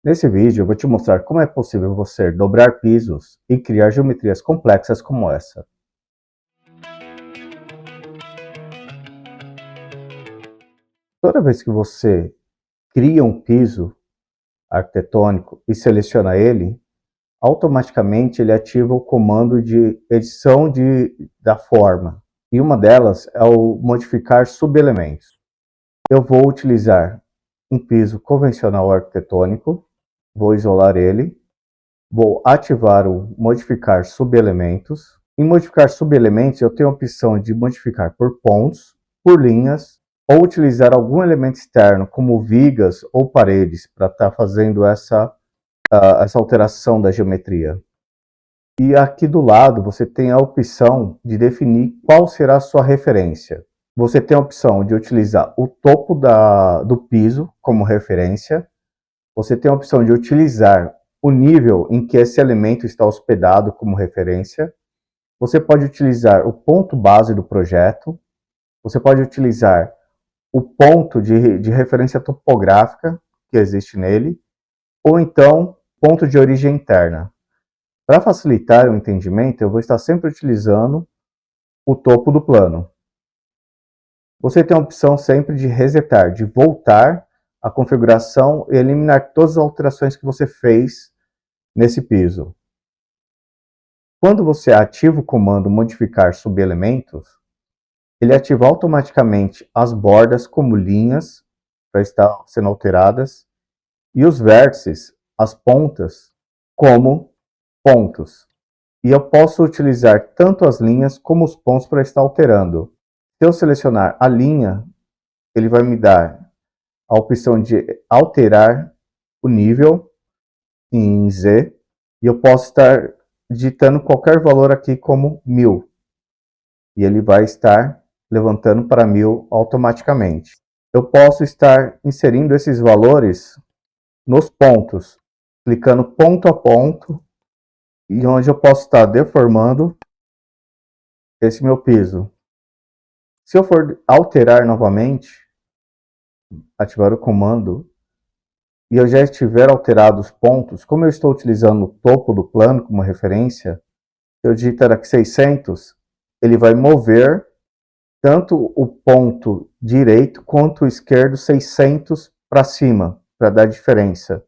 Nesse vídeo eu vou te mostrar como é possível você dobrar pisos e criar geometrias complexas como essa. Toda vez que você cria um piso arquitetônico e seleciona ele, automaticamente ele ativa o comando de edição da forma. E uma delas é o modificar subelementos. Eu vou utilizar um piso convencional arquitetônico, vou isolar ele. Vou ativar o modificar subelementos. Em modificar subelementos, eu tenho a opção de modificar por pontos, por linhas, ou utilizar algum elemento externo, como vigas ou paredes, para estar fazendo essa alteração da geometria. E aqui do lado, você tem a opção de definir qual será a sua referência. Você tem a opção de utilizar o topo do piso como referência. Você tem a opção de utilizar o nível em que esse elemento está hospedado como referência. Você pode utilizar o ponto base do projeto. Você pode utilizar o ponto de referência topográfica que existe nele, ou então ponto de origem interna. Para facilitar o entendimento, eu vou estar sempre utilizando o topo do plano. Você tem a opção sempre de resetar, de voltar a configuração e eliminar todas as alterações que você fez nesse piso. Quando você ativa o comando modificar subelementos, ele ativa automaticamente as bordas como linhas para estar sendo alteradas e os vértices, as pontas, como pontos. E eu posso utilizar tanto as linhas como os pontos para estar alterando. Se eu selecionar a linha, ele vai me dar a opção de alterar o nível em Z, e eu posso estar digitando qualquer valor aqui como 1000, e ele vai estar levantando para 1000 automaticamente. Eu posso estar inserindo esses valores nos pontos, clicando ponto a ponto, e onde eu posso estar deformando esse meu piso. Se eu for alterar novamente, ativar o comando, e eu já estiver alterado os pontos, como eu estou utilizando o topo do plano como referência, eu digitar aqui 600, ele vai mover tanto o ponto direito quanto o esquerdo 600 para cima, para dar diferença.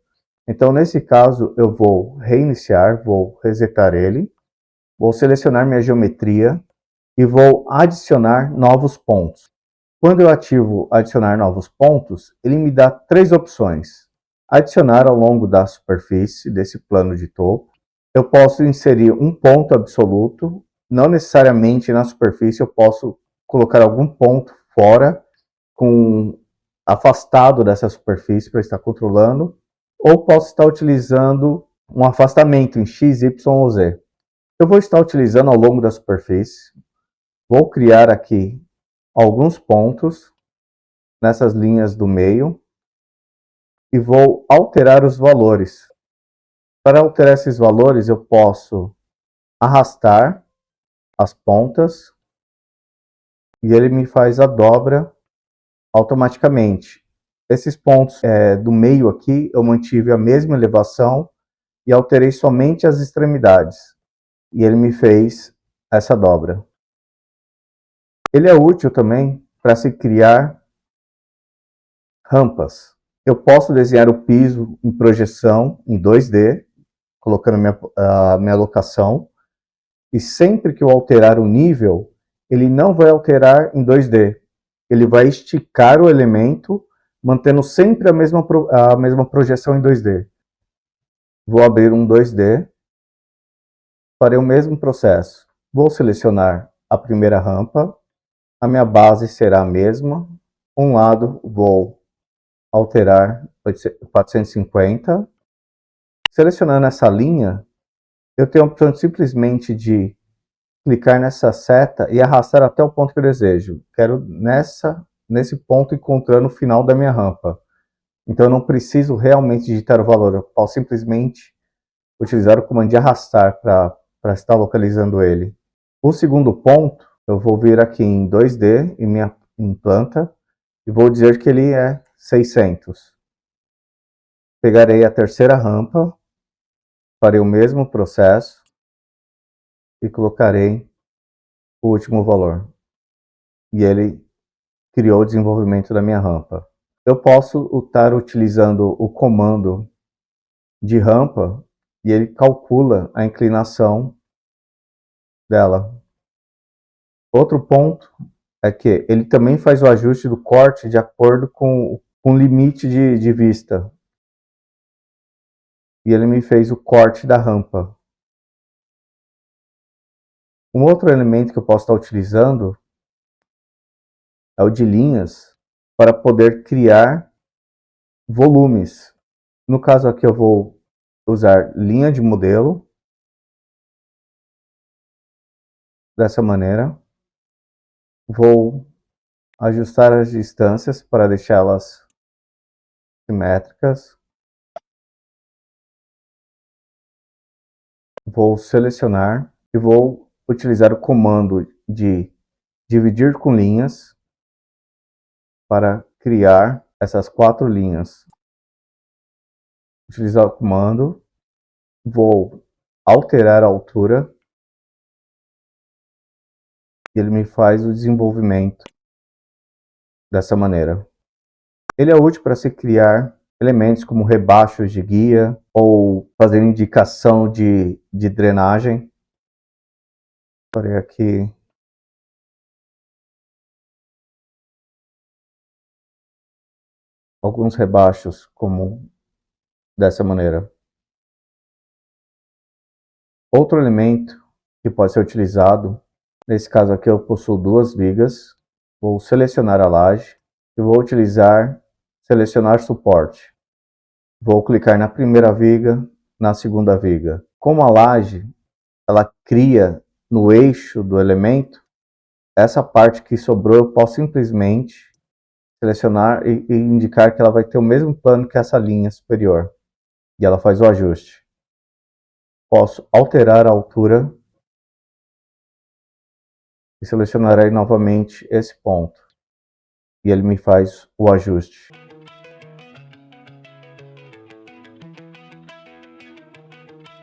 Então, nesse caso, eu vou reiniciar, vou resetar ele, vou selecionar minha geometria e vou adicionar novos pontos. Quando eu ativo adicionar novos pontos, ele me dá três opções. Adicionar ao longo da superfície desse plano de topo. Eu posso inserir um ponto absoluto, não necessariamente na superfície, eu posso colocar algum ponto fora, afastado dessa superfície para estar controlando, ou posso estar utilizando um afastamento em X, Y ou Z. Eu vou estar utilizando ao longo da superfície, vou criar aqui alguns pontos nessas linhas do meio e vou alterar os valores. Para alterar esses valores, eu posso arrastar as pontas e ele me faz a dobra automaticamente. Esses pontos do meio aqui, eu mantive a mesma elevação e alterei somente as extremidades. E ele me fez essa dobra. Ele é útil também para se criar rampas. Eu posso desenhar o piso em projeção em 2D, colocando a minha locação, e sempre que eu alterar o nível, ele não vai alterar em 2D. Ele vai esticar o elemento, mantendo sempre a mesma projeção em 2D. Vou abrir um 2D, farei o mesmo processo. Vou selecionar a primeira rampa, a minha base será a mesma. Um lado vou alterar 450. Selecionando essa linha, eu tenho a opção simplesmente de clicar nessa seta e arrastar até o ponto que eu desejo. Quero nesse ponto encontrando o final da minha rampa. Então eu não preciso realmente digitar o valor, eu posso simplesmente utilizar o comando de arrastar para estar localizando ele. O segundo ponto, eu vou vir aqui em 2D, em planta, e vou dizer que ele é 600. pegarei a terceira rampa, farei o mesmo processo e colocarei o último valor. E ele criou o desenvolvimento da minha rampa. Eu posso estar utilizando o comando de rampa e ele calcula a inclinação dela. Outro ponto é que ele também faz o ajuste do corte de acordo com o limite de vista. E ele me fez o corte da rampa. Um outro elemento que eu posso estar utilizando é o de linhas para poder criar volumes. No caso aqui eu vou usar linha de modelo dessa maneira. Vou ajustar as distâncias para deixá-las simétricas. Vou selecionar e vou utilizar o comando de dividir com linhas para criar essas 4 linhas. Utilizar o comando, vou alterar a altura e ele me faz o desenvolvimento dessa maneira. Ele é útil para se criar elementos como rebachos de guia ou fazer indicação de drenagem. Farei aqui alguns rebachos como dessa maneira. Outro elemento que pode ser utilizado, nesse caso aqui eu possuo 2 vigas, vou selecionar a laje e vou selecionar suporte. Vou clicar na primeira viga, na segunda viga. Como a laje ela cria no eixo do elemento, essa parte que sobrou eu posso simplesmente selecionar e indicar que ela vai ter o mesmo plano que essa linha superior. E ela faz o ajuste. Posso alterar a altura e selecionarei novamente esse ponto. E ele me faz o ajuste.